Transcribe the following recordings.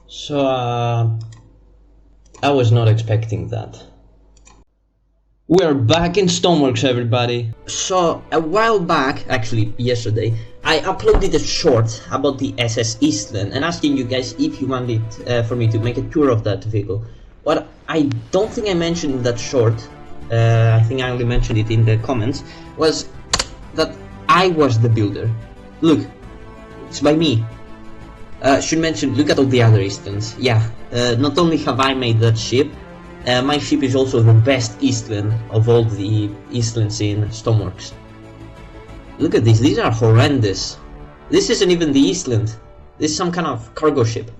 So I was not expecting that. We're back in Stormworks, everybody. So a while back, actually yesterday, I uploaded a short about the SS Eastland and asking you guys if you wanted for me to make a tour of that vehicle. What I don't think I mentioned in that short, I think I only mentioned it in the comments, was that I was the builder. Look, it's by me. Should mention, look at all the other Eastlands. Yeah, not only have I made that ship, my ship is also the best Eastland of all the Eastlands in Stormworks. Look at this, these are horrendous. This isn't even the Eastland. This is some kind of cargo ship.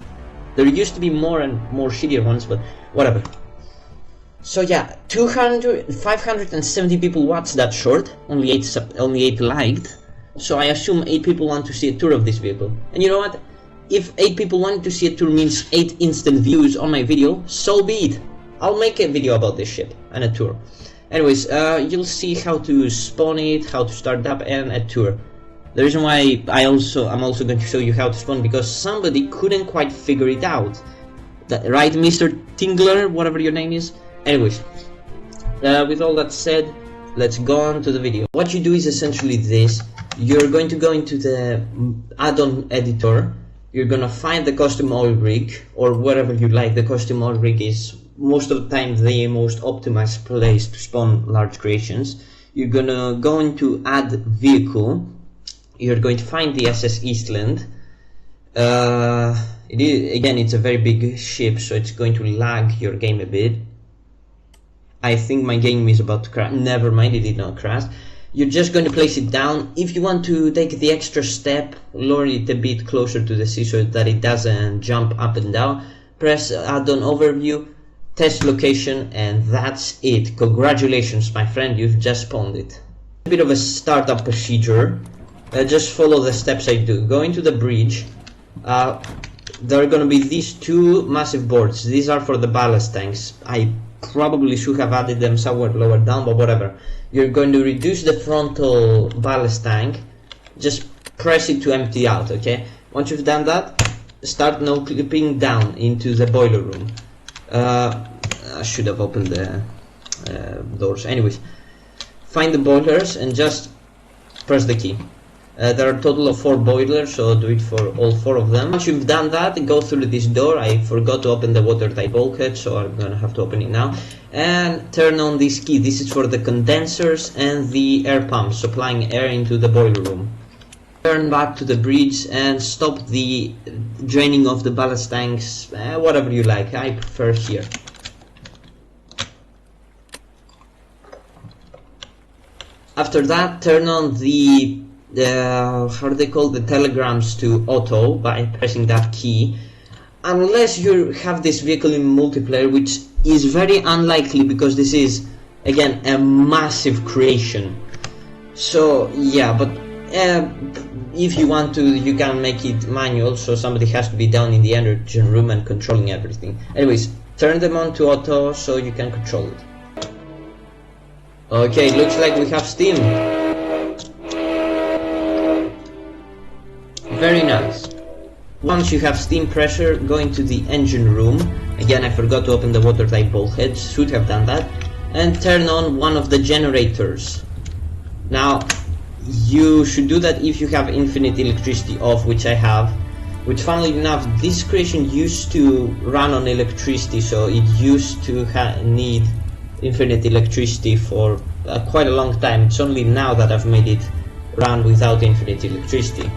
There used to be more and more shittier ones, but whatever. So yeah, 570 people watched that short, only 8 liked. So I assume 8 people want to see a tour of this vehicle. And you know what? If 8 people want to see a tour means 8 instant views on my video, so be it. I'll make a video about this ship and a tour. Anyways, you'll see how to spawn it, how to start up, and a tour. The reason why I'm also going to show you how to spawn, because somebody couldn't quite figure it out. Right, Mr. Tingler, whatever your name is? Anyways, with all that said, let's go on to the video. What you do is essentially this. You're going to go into the add-on editor. You're gonna find the custom oil rig, or wherever you like. The custom oil rig is most of the time the most optimized place to spawn large creations. You're gonna go into add vehicle. You're going to find the SS Eastland. Again, it's a very big ship, so it's going to lag your game a bit. I think my game is about to crash. Never mind, it did not crash. You're just going to place it down. If you want to take the extra step, lower it a bit closer to the sea so that it doesn't jump up and down. Press add-on overview, test location, and that's it. Congratulations, my friend, you've just spawned it. A bit of a startup procedure. Just follow the steps I do. Go into the bridge. There are going to be these 2 massive boards. These are for the ballast tanks. I probably should have added them somewhere lower down, but whatever. You're going to reduce the frontal ballast tank. Just press it to empty out, okay? Once you've done that, start no clipping down into the boiler room. I should have opened the doors. Anyways, find the boilers and just press the key. There are a total of 4 boilers, so do it for all 4 of them. Once you've done that, go through this door. I forgot to open the watertight bulkhead, so I'm gonna have to open it now. And turn on this key. This is for the condensers and the air pumps, supplying air into the boiler room. Turn back to the bridge and stop the draining of the ballast tanks, whatever you like. I prefer here. After that, turn on the how do they call the telegrams to auto by pressing that key, unless you have this vehicle in multiplayer, which is very unlikely because this is again a massive creation. So yeah, but if you want to, you can make it manual, so somebody has to be down in the engine room and controlling everything. Anyways, turn them on to auto so you can control it. Okay, it looks like we have steam. Very nice. Once you have steam pressure, go into the engine room. Again, I forgot to open the watertight bulkhead, should have done that. And turn on one of the generators. Now, you should do that if you have infinite electricity off, which I have. Which, funnily enough, this creation used to run on electricity, so it used to need infinite electricity for quite a long time. It's only now that I've made it run without infinite electricity.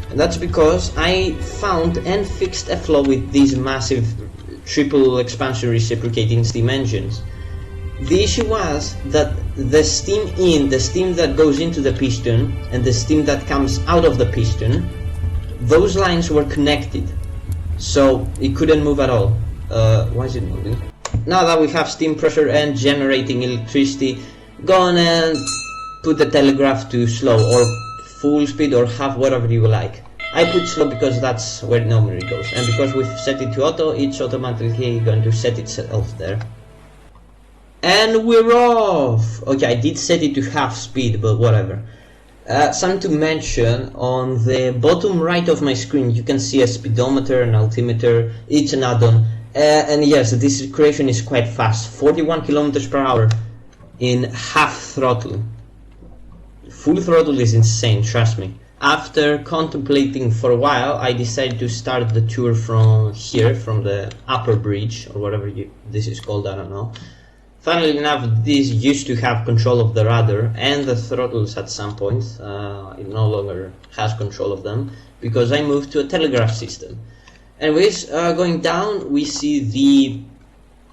And that's because I found and fixed a flaw with these massive triple expansion reciprocating steam engines. The issue was that the steam that goes into the piston and the steam that comes out of the piston, those lines were connected, so it couldn't move at all. Why is it moving? Now that we have steam pressure and generating electricity, go on and put the telegraph to slow or full speed or half, whatever you like. I put slow because that's where it normally goes, and because we've set it to auto, it's automatically going to set itself there. And we're off! Okay, I did set it to half speed, but whatever. Something to mention, on the bottom right of my screen you can see a speedometer, an altimeter. It's an add-on, and yes, this creation is quite fast, 41 kilometers per hour in half throttle. Full throttle is insane, trust me. After contemplating for a while, I decided to start the tour from here, from the upper bridge, or whatever this is called, I don't know. Funnily enough, this used to have control of the rudder and the throttles at some point. It no longer has control of them, because I moved to a telegraph system. Anyways, going down, we see the...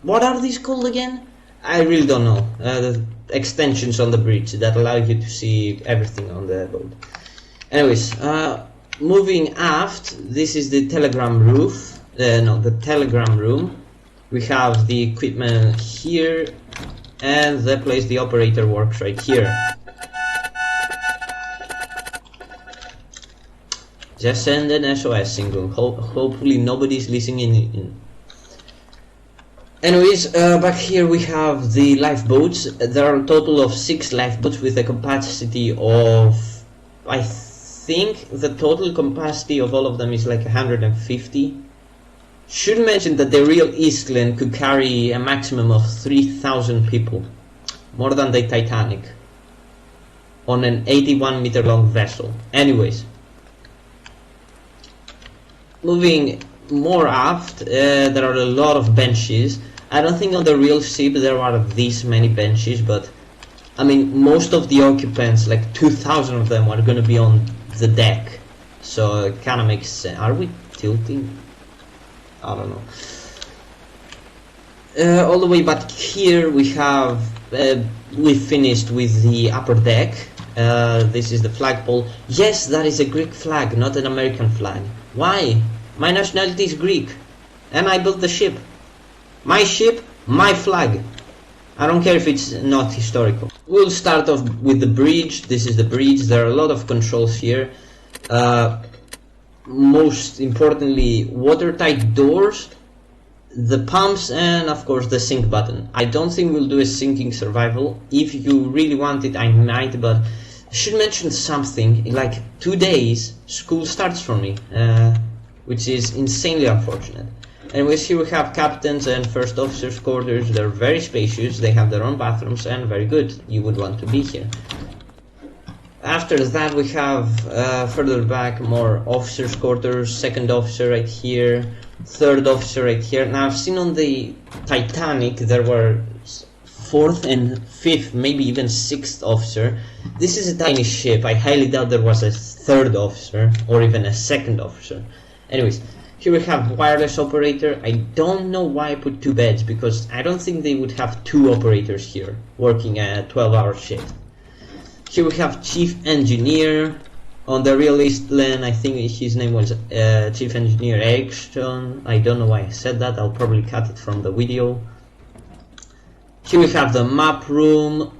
what are these called again? I really don't know. The extensions on the bridge that allow you to see everything on the boat. Anyways, moving aft, this is the telegram roof, the telegram room. We have the equipment here, and the place the operator works right here. Just send an SOS signal, hopefully nobody's listening in. Anyways, back here we have the lifeboats. There are a total of 6 lifeboats with a capacity of, I think the total capacity of all of them is like 150. Should mention that the real Eastland could carry a maximum of 3,000 people, more than the Titanic, on an 81-meter long vessel. Anyways, moving more aft, there are a lot of benches. I don't think on the real ship there are this many benches, but I mean most of the occupants, like 2,000 of them, are going to be on the deck, so it kind of makes sense. Are we tilting? I don't know. All the way back here we have we finished with the upper deck. This is the flagpole. Yes, that is a Greek flag, not an American flag. Why? My nationality is Greek, and I built the ship. My ship, my flag. I don't care if it's not historical. We'll start off with the bridge. This is the bridge. There are a lot of controls here. Most importantly, watertight doors, the pumps, and of course the sink button. I don't think we'll do a sinking survival. If you really want it, I might, but I should mention something. In like 2 days, school starts for me, which is insanely unfortunate. Anyways, here we have captains and first officers' quarters. They're very spacious, they have their own bathrooms, and very good. You would want to be here. After that we have further back more officers' quarters, second officer right here, third officer right here. Now I've seen on the Titanic there were 4th and 5th, maybe even 6th officer. This is a tiny ship, I highly doubt there was a 3rd officer or even a 2nd officer. Anyways, here we have wireless operator. I don't know why I put 2 beds, because I don't think they would have 2 operators here working a 12-hour shift. Here we have chief engineer. On the real Eastland, I think his name was Chief Engineer Erickson. I don't know why I said that, I'll probably cut it from the video. Here we have the map room.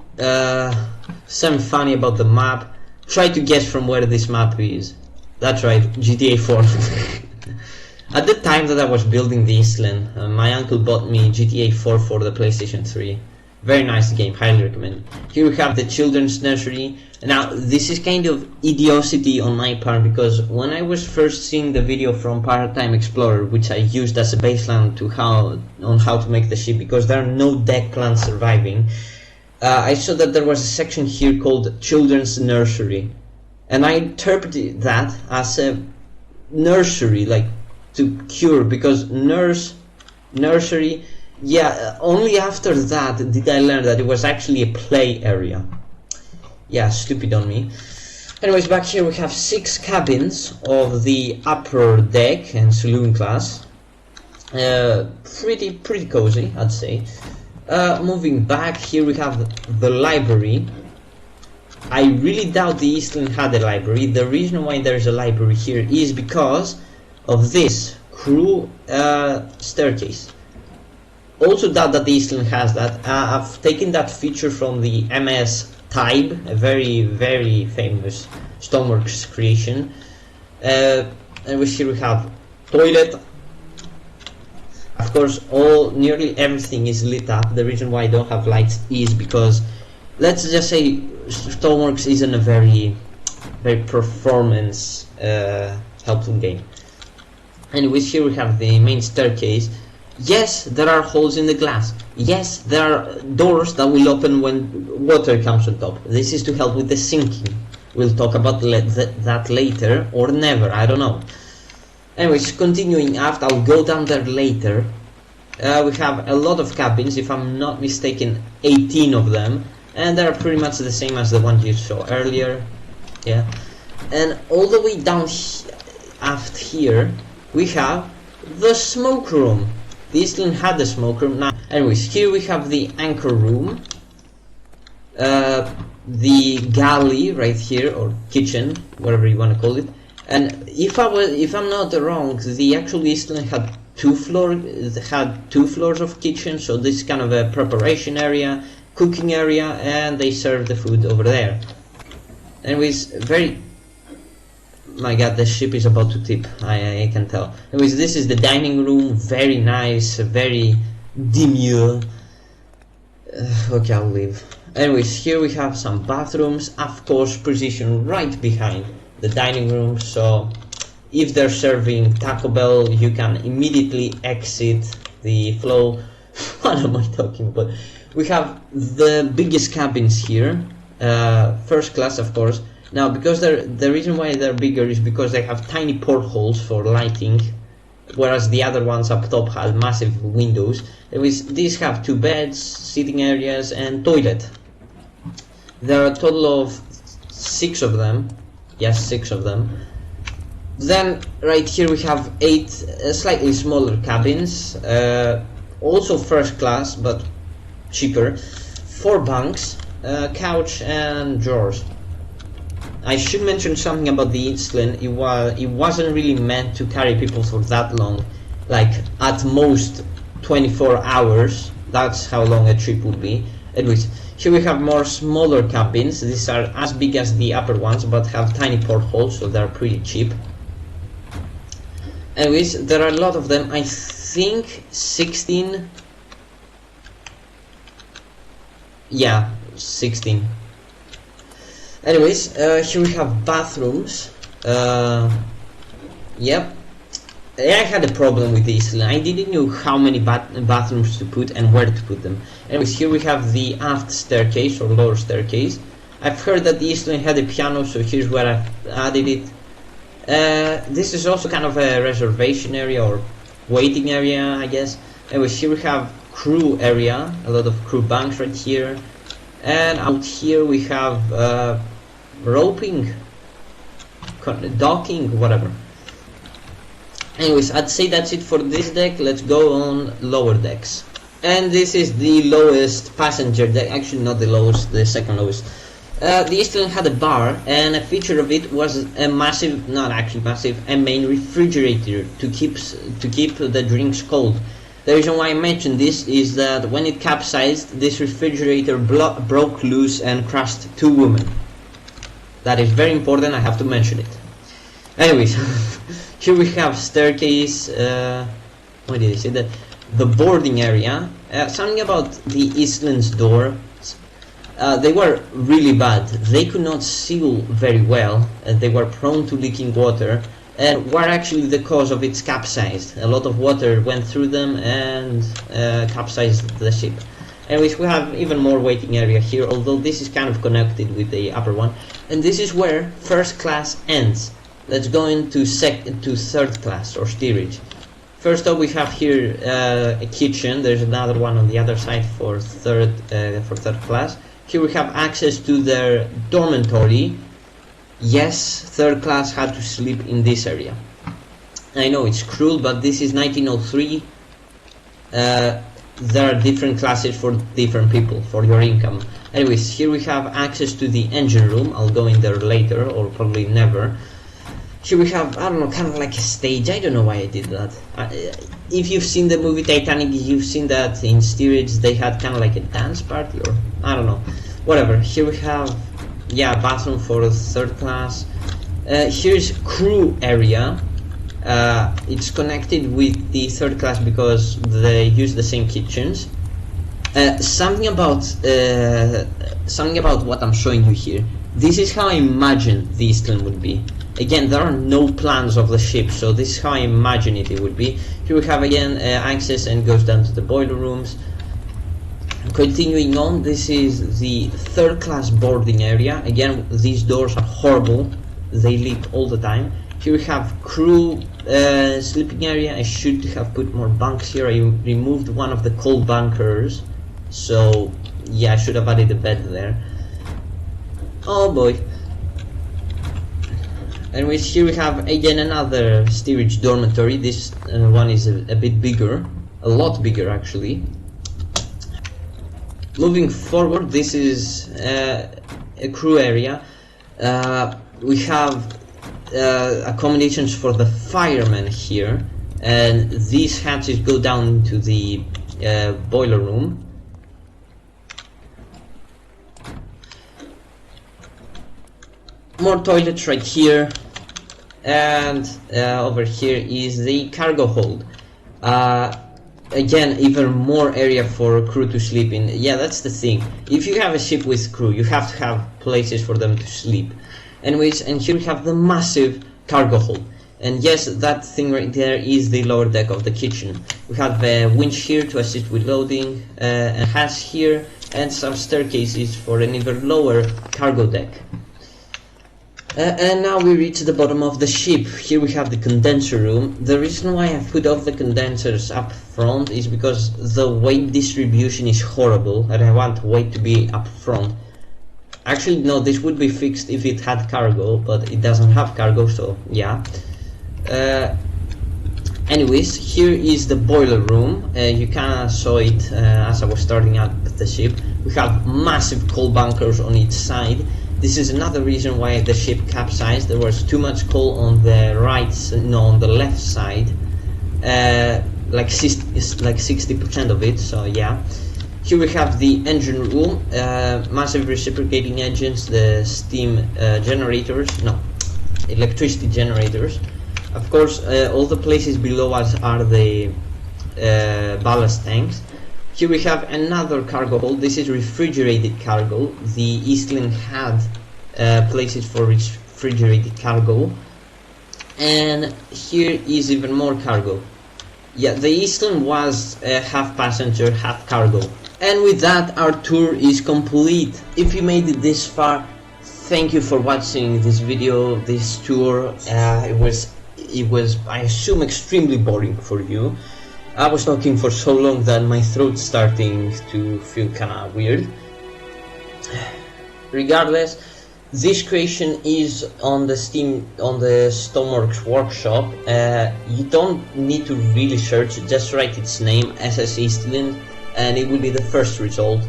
Something funny about the map. Try to guess from where this map is. That's right, GTA 4. At the time that I was building the Eastland, my uncle bought me GTA 4 for the PlayStation 3. Very nice game, highly recommend. Here we have the children's nursery. Now this is kind of idiocy on my part, because when I was first seeing the video from Part-Time Explorer, which I used as a baseline to how to make the ship, because there are no deck plans surviving, I saw that there was a section here called children's nursery, and I interpreted that as a nursery, like to cure, because nursery. Yeah, only after that did I learn that it was actually a play area. Yeah, stupid on me. Anyways, back here we have 6 cabins of the upper deck and saloon class. Pretty cozy, I'd say. Moving back, here we have the library. I really doubt the Eastland had a library. The reason why there's a library here is because of this crew staircase. Also doubt that the Eastland has that. I've taken that feature from the MS Tybe, a very famous Stormworks creation. And here we have toilet. Of course, nearly everything is lit up. The reason why I don't have lights is because, let's just say, Stormworks isn't a very very performance helpful game. Anyways, here we have the main staircase. Yes, there are holes in the glass. Yes, there are doors that will open when water comes on top. This is to help with the sinking. We'll talk about that later, or never, I don't know. Anyways, continuing aft, I'll go down there later. We have a lot of cabins, if I'm not mistaken 18 of them, and they're pretty much the same as the one you saw earlier. Yeah, and all the way down aft here we have the smoke room. The Eastland had the smoke room. Now, anyways, here we have the anchor room, the galley right here, or kitchen, whatever you want to call it. And if I'm not wrong, the actual Eastland had two floors of kitchen, so this is kind of a preparation area, cooking area, and they serve the food over there. Anyways, my god, the ship is about to tip, I can tell. Anyways, this is the dining room, very nice, very demure. Okay, I'll leave. Anyways, here we have some bathrooms, of course positioned right behind the dining room, so if they're serving Taco Bell, you can immediately exit the flow. What am I talking about? We have the biggest cabins here, first class of course. Now, because the reason why they're bigger is because they have tiny portholes for lighting, whereas the other ones up top have massive windows. These have 2 beds, sitting areas, and toilet. There are a total of 6 of them. Yes, 6 of them. Then right here we have 8 slightly smaller cabins, also first class but cheaper. 4 bunks, couch, and drawers. I should mention something about the Eastland. It wasn't really meant to carry people for that long, like at most 24 hours. That's how long a trip would be. Anyways, here we have more smaller cabins. These are as big as the upper ones but have tiny portholes, so they're pretty cheap. Anyways, there are a lot of them. I think 16. Yeah, 16. Anyways, here we have bathrooms. Yep. I had a problem with this. I didn't know how many bathrooms to put and where to put them. Anyways, here we have the aft staircase or lower staircase. I've heard that the Eastland had a piano, so here's where I've added it. This is also kind of a reservation area or waiting area, I guess. Anyways, here we have crew area, a lot of crew bunks right here. And out here we have roping, docking, whatever. Anyways, I'd say that's it for this deck. Let's go on lower decks. And this is the lowest passenger deck, actually not the lowest, the second lowest. The Eastland had a bar, and a feature of it was a massive, not actually massive, a main refrigerator to keep the drinks cold. The reason why I mentioned this is that when it capsized, this refrigerator broke loose and crushed 2 women. That is very important, I have to mention it. Anyways, here we have staircase, what did I say that? The boarding area. Something about the Eastland's door. They were really bad. They could not seal very well. They were prone to leaking water, and were actually the cause of its capsized. A lot of water went through them and capsized the ship. Anyways, we have even more waiting area here, although this is kind of connected with the upper one. And this is where first class ends. Let's go into third class or steerage. First up, we have here a kitchen. There's another one on the other side for third class. Here we have access to their dormitory. Yes, third class had to sleep in this area. I know it's cruel, but this is 1903. There are different classes for different people, for your income. Anyways, here we have access to the engine room. I'll go in there later, or probably never. Here we have, I don't know, kind of like a stage. I don't know why I did that. If you've seen the movie Titanic, you've seen that in steerage they had kind of like a dance party, or I don't know. Whatever. Here we have, yeah, bathroom for third class. Here's crew area. It's connected with the third class because they use the same kitchens. Something about what I'm showing you here. This is how I imagine the Eastland would be. Again, there are no plans of the ship, so this is how I imagine it would be. Here we have again access and goes down to the boiler rooms. Continuing on, this is the third class boarding area. Again, these doors are horrible, they leak all the time. Here we have crew sleeping area. I should have put more bunks here. I removed one of the cold bunkers, so yeah, I should have added a bed there. Oh boy. Anyways, here we have again another steerage dormitory. This one is a bit bigger, a lot bigger actually. Moving forward, this is a crew area. We have accommodations for the firemen here, and these hatches go down into the boiler room. More toilets right here, and over here is the cargo hold. Again, even more area for crew to sleep in. Yeah, that's the thing. If you have a ship with crew, you have to have places for them to sleep. Anyways, and here we have the massive cargo hold. And yes, that thing right there is the lower deck of the kitchen. We have a winch here to assist with loading, a hatch here, and some staircases for an even lower cargo deck. And now we reach the bottom of the ship. Here we have the condenser room. The reason why I've put off the condensers up front is because the weight distribution is horrible, and I want weight to be up front. Actually, no, this would be fixed if it had cargo, but it doesn't have cargo, so yeah. Anyways, here is the boiler room. You kinda saw it as I was starting out the ship. We have massive coal bunkers on each side. This is another reason why the ship capsized. There was too much coal on the on the left side, like 60% of it. So yeah. Here we have the engine room, massive reciprocating engines, the steam generators, no, electricity generators. Of course, all the places below us are the ballast tanks. Here we have another cargo hold. This is refrigerated cargo. The Eastland had places for refrigerated cargo, and here is even more cargo. Yeah, the Eastland was half passenger, half cargo. And with that, our tour is complete. If you made it this far, thank you for watching this video, this tour. It was, I assume, extremely boring for you. I was talking for so long that my throat's starting to feel kinda weird. Regardless, this creation is on the Stormworks workshop. You don't need to really search, just write its name, SS Eastland, and it will be the first result.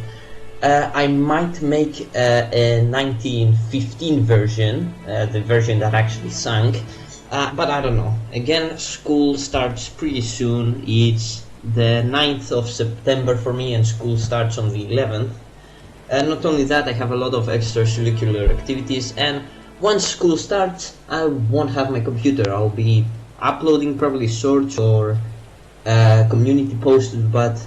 I might make a 1915 version, the version that actually sank. But I don't know. Again, school starts pretty soon. It's the 9th of September for me, and school starts on the 11th. And not only that, I have a lot of extracurricular activities, and once school starts, I won't have my computer. I'll be uploading probably shorts or community posts, but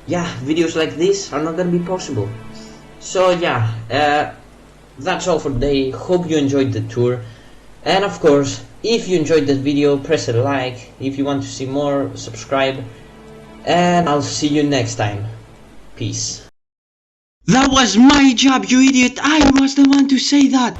yeah, videos like this are not gonna be possible. So yeah, that's all for today. Hope you enjoyed the tour, and of course, if you enjoyed this video, press a like. If you want to see more, subscribe. And I'll see you next time. Peace. That was my job, you idiot! I was the one to say that!